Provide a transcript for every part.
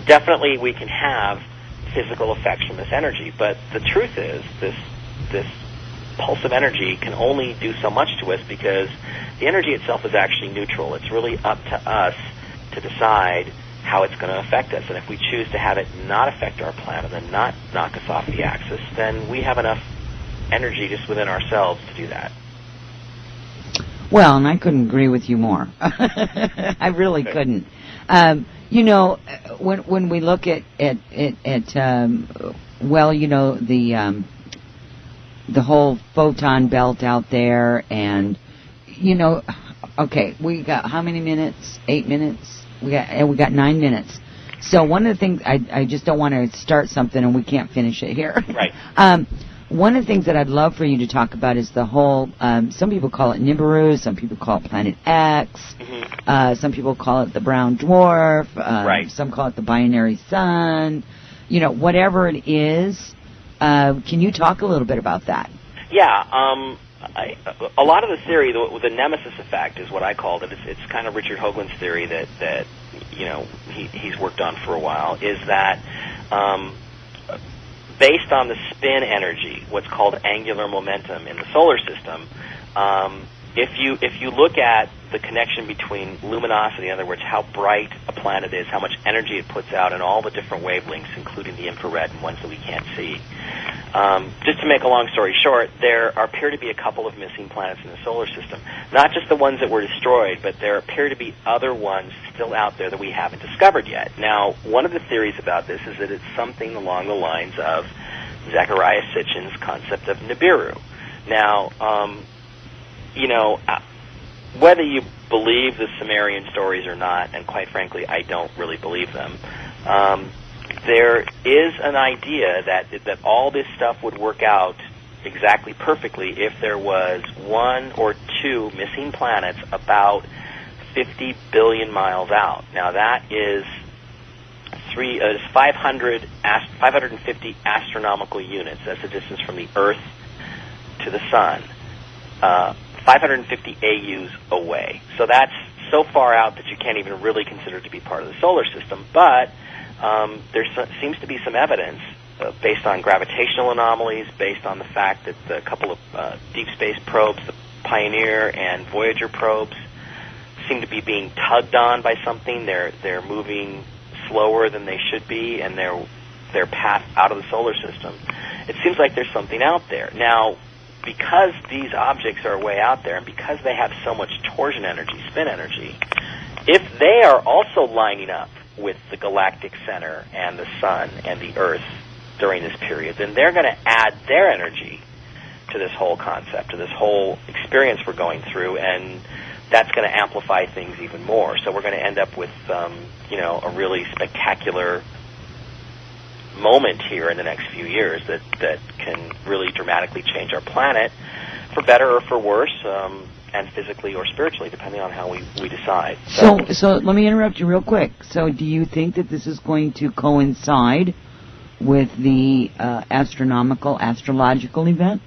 definitely we can have physical effects from this energy, but the truth is this pulse of energy can only do so much to us because the energy itself is actually neutral. It's really up to us to decide how it's going to affect us. And if we choose to have it not affect our planet and not knock us off the axis, then we have enough energy just within ourselves to do that. Well, and I couldn't agree with you more. I really couldn't. You know, when we look at well, you know, the whole photon belt out there, and you know, okay, we got how many minutes? 8 minutes. We got 9 minutes. So one of the things I just don't want to start something and we can't finish it here. Right. One of the things that I'd love for you to talk about is the whole, some people call it Nibiru, some people call it Planet X, some people call it the brown dwarf, right. Some call it the binary sun, you know, whatever it is. Can you talk a little bit about that? Yeah, a lot of the theory, the nemesis effect is what I called it. It's kind of Richard Hoagland's theory that you know, he's worked on for a while, is that based on the spin energy, what's called angular momentum in the solar system, if you look at the connection between luminosity, in other words, how bright a planet is, how much energy it puts out, and all the different wavelengths, including the infrared and ones that we can't see. Just to make a long story short, there appear to be a couple of missing planets in the solar system. Not just the ones that were destroyed, but there appear to be other ones still out there that we haven't discovered yet. Now, one of the theories about this is that it's something along the lines of Zecharia Sitchin's concept of Nibiru. Now, you know, whether you believe the Sumerian stories or not, and quite frankly, I don't really believe them, there is an idea that all this stuff would work out exactly perfectly if there was one or two missing planets about 50 billion miles out. Now that is 550 astronomical units. That's the distance from the Earth to the Sun. 550 AUs away. So that's so far out that you can't even really consider it to be part of the solar system. But there seems to be some evidence based on gravitational anomalies, based on the fact that a couple of deep space probes, the Pioneer and Voyager probes, seem to be being tugged on by something. They're moving slower than they should be, and their path out of the solar system. It seems like there's something out there. Now, because these objects are way out there, and because they have so much torsion energy, spin energy, if they are also lining up with the galactic center and the sun and the Earth during this period, then they're going to add their energy to this whole concept, to this whole experience we're going through, and that's going to amplify things even more. So we're going to end up with, you know, a really spectacular moment here in the next few years that can really dramatically change our planet for better or for worse, and physically or spiritually, depending on how we decide. So let me interrupt you real quick. So do you think that this is going to coincide with the astrological event?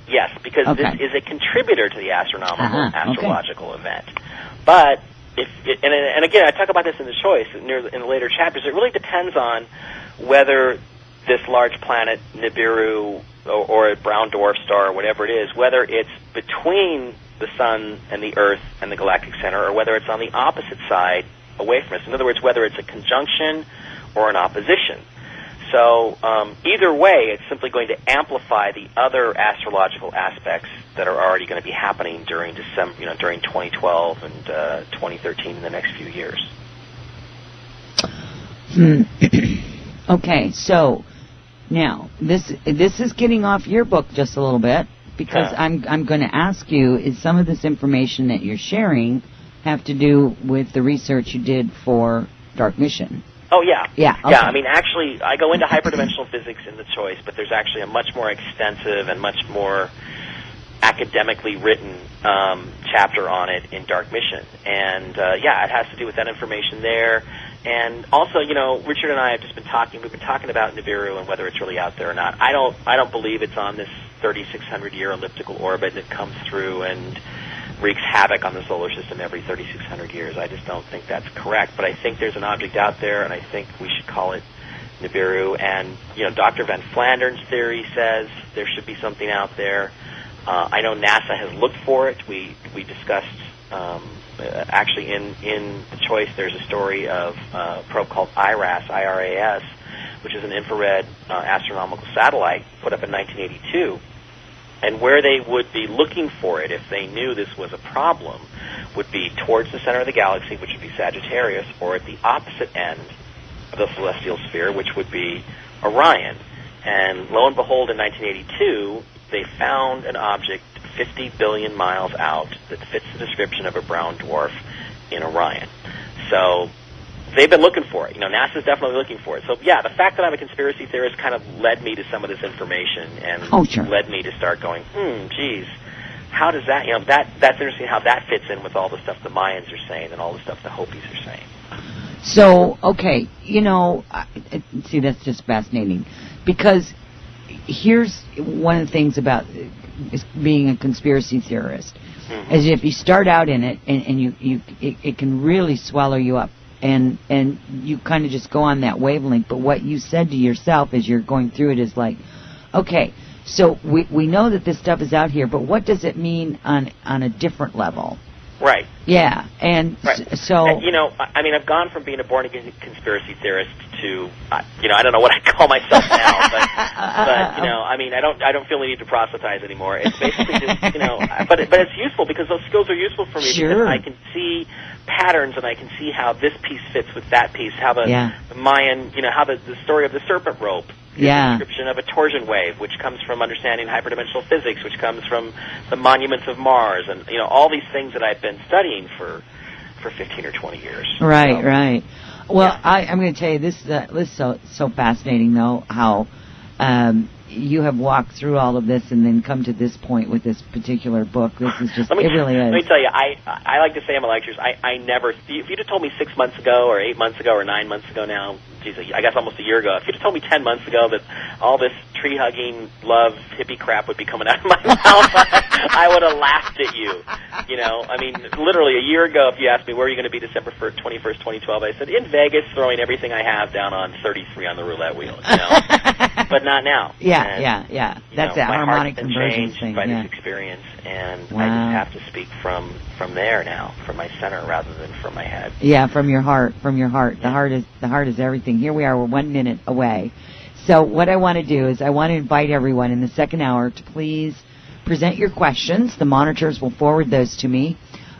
Yes, because okay. This is a contributor to the astrological event. But and again, I talk about this in the choice in the later chapters. It really depends on whether this large planet, Nibiru, or a brown dwarf star, or whatever it is, whether it's between the sun and the Earth and the galactic center, or whether it's on the opposite side away from us. In other words, whether it's a conjunction or an opposition. So either way, it's simply going to amplify the other astrological aspects that are already going to be happening during December, you know, during 2012 and 2013 in the next few years. Okay, so now this is getting off your book just a little bit, because I'm going to ask you, is some of this information that you're sharing have to do with the research you did for Dark Mission? Oh, yeah. Yeah, okay. Yeah, I mean, actually, I go into hyperdimensional physics in the choice, but there's actually a much more extensive and much more academically written chapter on it in Dark Mission. And, yeah, it has to do with that information there. And also, you know, Richard and I have just been talking, we've been talking about Nibiru and whether it's really out there or not. I don't believe it's on this 3,600-year elliptical orbit that comes through and wreaks havoc on the solar system every 3,600 years. I just don't think that's correct. But I think there's an object out there, and I think we should call it Nibiru. And, Dr. Van Flander's theory says there should be something out there. I know NASA has looked for it. We discussed, actually in The Choice, there's a story of a probe called IRAS, which is an infrared astronomical satellite put up in 1982. And where they would be looking for it, if they knew this was a problem, would be towards the center of the galaxy, which would be Sagittarius, or at the opposite end of the celestial sphere, which would be Orion. And lo and behold, in 1982, they found an object 50 billion miles out that fits the description of a brown dwarf in Orion. So they've been looking for it. NASA's definitely looking for it. So, yeah, the fact that I'm a conspiracy theorist kind of led me to some of this information and led me to start going, geez, how does that, that's interesting how that fits in with all the stuff the Mayans are saying and all the stuff the Hopis are saying. So, okay, see, that's just fascinating. Because here's one of the things about being a conspiracy theorist, is if you start out in it and it can really swallow you up. And you kind of just go on that wavelength. But what you said to yourself as you're going through it is like, okay, so we know that this stuff is out here, but what does it mean on a different level? Right. Yeah, and so... I've gone from being a born-again conspiracy theorist to, I don't know what I call myself now, but I don't feel the need to proselytize anymore. It's basically just, but it's useful because those skills are useful for me because I can see patterns and I can see how this piece fits with that piece, how the Mayan, how the story of the serpent rope is a description of a torsion wave, which comes from understanding hyperdimensional physics, which comes from the monuments of Mars, and all these things that I've been studying for 15 or 20 years. Right. Well, I'm going to tell you, this is so fascinating, though, how you have walked through all of this and then come to this point with this particular book. This is just, it really is. Let me tell you, I like to say in my lectures, I never, if you'd have told me 6 months ago or 8 months ago or 9 months ago now, geez, I guess almost a year ago, if you'd have told me 10 months ago that all this tree-hugging, love, hippie crap would be coming out of my mouth, I would have laughed at you. Literally a year ago, if you asked me, where are you going to be December 21st, 2012, I said, in Vegas, throwing everything I have down on 33 on the roulette wheel, But not now. Yeah. That's that harmonic conversion thing. By this experience, and I just have to speak from there now, from my center rather than from my head. Yeah, from your heart. The heart is everything. Here we are. We're 1 minute away. So what I want to do is I want to invite everyone in the second hour to please present your questions. The monitors will forward those to me.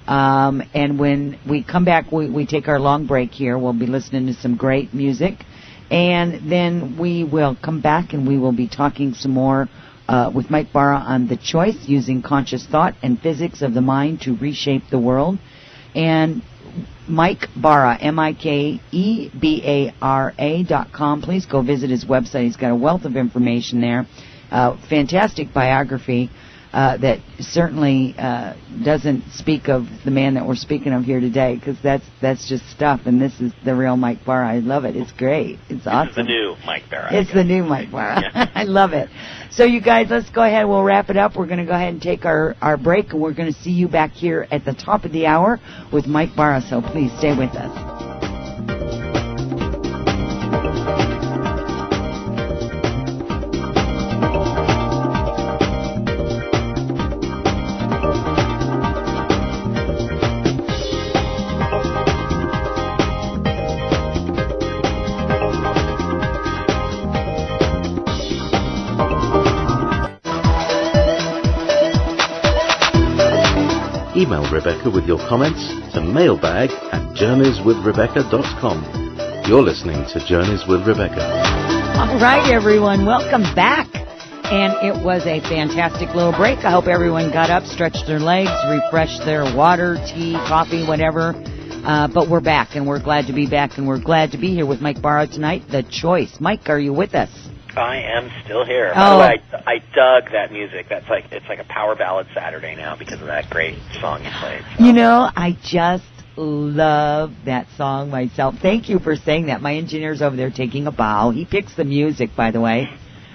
And when we come back, we take our long break here. We'll be listening to some great music. And then we will come back and we will be talking some more with Mike Bara on The Choice, using conscious thought and physics of the mind to reshape the world. And Mike Bara, MikeEbara.com. Please go visit his website. He's got a wealth of information there. Fantastic biography that certainly doesn't speak of the man that we're speaking of here today, because that's just stuff, and this is the real Mike Bara. I love it. It's great. It's awesome. It's the new Mike Bara. It's the new Mike Bara. Yeah. I love it. So you guys, let's go ahead. We'll wrap it up. We're going to go ahead and take our break, and we're going to see you back here at the top of the hour with Mike Bara. So please stay with us. Email Rebecca with your comments to mailbag@journeyswithrebecca.com. You're listening to Journeys with Rebecca. All right, everyone. Welcome back. And it was a fantastic little break. I hope everyone got up, stretched their legs, refreshed their water, tea, coffee, whatever. But we're back, and we're glad to be back, and we're glad to be here with Mike Bara tonight. The Choice. Mike, are you with us? I am still here. By the way, I dug that music. It's like a power ballad Saturday now because of that great song you played. So. I just love that song myself. Thank you for saying that. My engineer's over there taking a bow. He picks the music, by the way.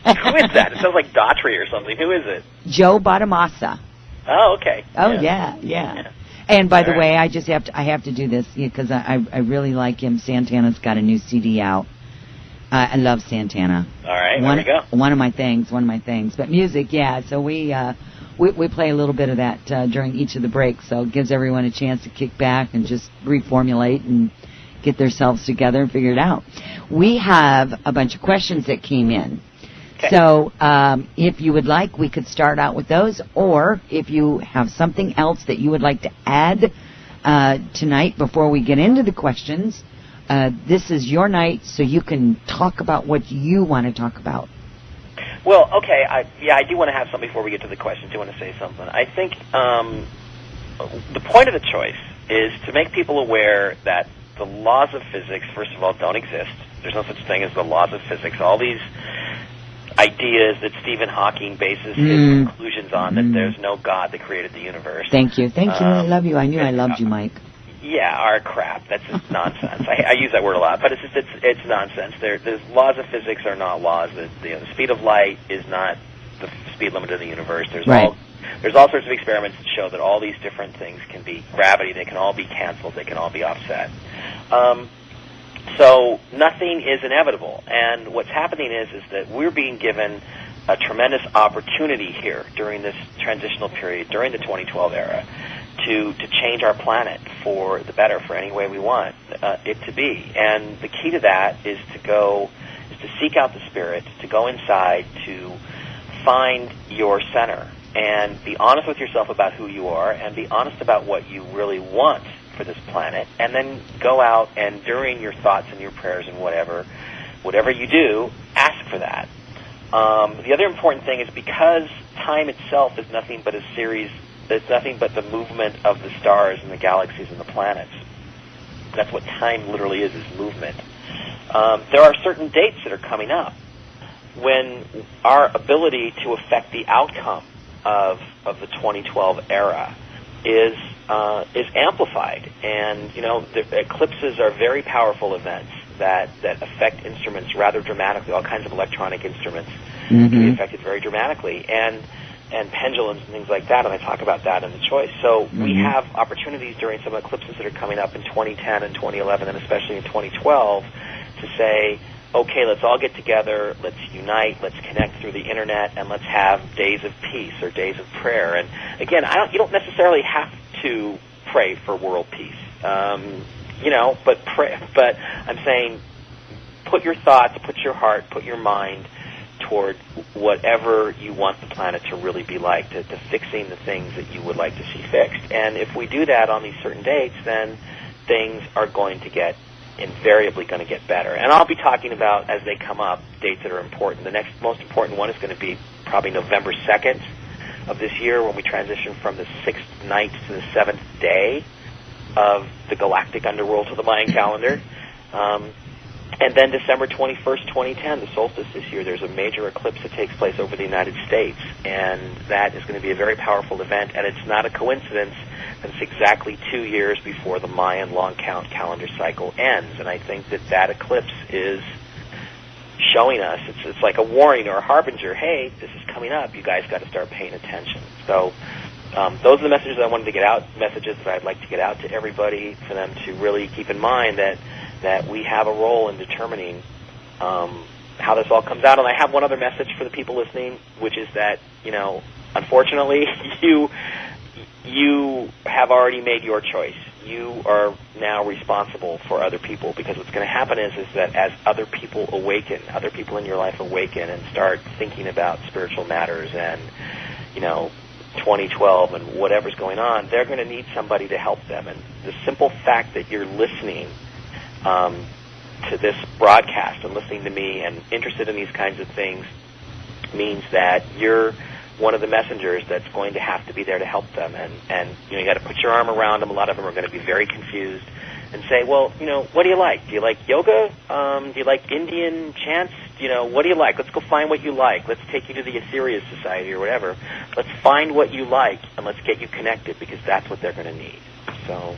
Who is that? It sounds like Daughtry or something. Who is it? Joe Bonamassa. Oh, okay. Oh, yeah. And by the way, I have to do this because I really like him. Santana's got a new CD out. I love Santana. All right, there we go. One of my things. But music, yeah. So we play a little bit of that during each of the breaks. So it gives everyone a chance to kick back and just reformulate and get themselves together and figure it out. We have a bunch of questions that came in. Okay. So if you would like, we could start out with those. Or if you have something else that you would like to add tonight before we get into the questions, this is your night, so you can talk about what you want to talk about. Well, okay, I do want to have something before we get to the questions. I do want to say something. I think the point of the choice is to make people aware that the laws of physics, first of all, don't exist. There's no such thing as the laws of physics. All these ideas that Stephen Hawking bases his conclusions on, that there's no God that created the universe. Thank you. I love you. I knew I loved you, Mike. Yeah, are crap. That's just nonsense. I use that word a lot, but it's nonsense. The laws of physics are not laws. The speed of light is not the speed limit of the universe. There's all sorts of experiments that show that all these different things can be gravity. They can all be canceled. They can all be offset. So nothing is inevitable. And what's happening is that we're being given a tremendous opportunity here during this transitional period, during the 2012 era, to change our planet for the better, for any way we want it to be. And the key to that is to seek out the Spirit, to go inside, to find your center, and be honest with yourself about who you are, and be honest about what you really want for this planet, and then go out and during your thoughts and your prayers and whatever you do, ask for that. The other important thing is because time itself is nothing but a series. It's nothing but the movement of the stars and the galaxies and the planets. That's what time literally is movement. There are certain dates that are coming up when our ability to affect the outcome of the 2012 era is amplified. And, the eclipses are very powerful events that affect instruments rather dramatically. All kinds of electronic instruments can be affected very dramatically. And pendulums and things like that, and I talk about that in the choice. So we have opportunities during some eclipses that are coming up in 2010 and 2011, and especially in 2012, to say, okay, let's all get together, let's unite, let's connect through the internet, and let's have days of peace or days of prayer. And again, you don't necessarily have to pray for world peace, but pray. But I'm saying, put your thoughts, put your heart, put your mind toward whatever you want the planet to really be like, to fixing the things that you would like to see fixed. And if we do that on these certain dates, then things are invariably going to get better. And I'll be talking about, as they come up, dates that are important. The next most important one is going to be probably November 2nd of this year, when we transition from the 6th night to the 7th day of the galactic underworld to the Mayan calendar. And then December 21st, 2010, the solstice this year, there's a major eclipse that takes place over the United States, and that is going to be a very powerful event, and it's not a coincidence that it's exactly 2 years before the Mayan long count calendar cycle ends, and I think that eclipse is showing us, it's like a warning or a harbinger, hey, this is coming up, you guys got to start paying attention. So those are the messages I wanted to get out, messages that I'd like to get out to everybody, for them to really keep in mind that we have a role in determining how this all comes out. And I have one other message for the people listening, which is that, unfortunately, you have already made your choice. You are now responsible for other people, because what's going to happen is that as other people awaken, other people in your life awaken and start thinking about spiritual matters and, 2012 and whatever's going on, they're going to need somebody to help them. And the simple fact that you're listening to this broadcast and listening to me and interested in these kinds of things means that you're one of the messengers that's going to have to be there to help them. And you got to put your arm around them. A lot of them are going to be very confused and say, well, what do you like? Do you like yoga? Do you like Indian chants? What do you like? Let's go find what you like. Let's take you to the Aetherius Society or whatever. Let's find what you like, and let's get you connected, because that's what they're going to need. So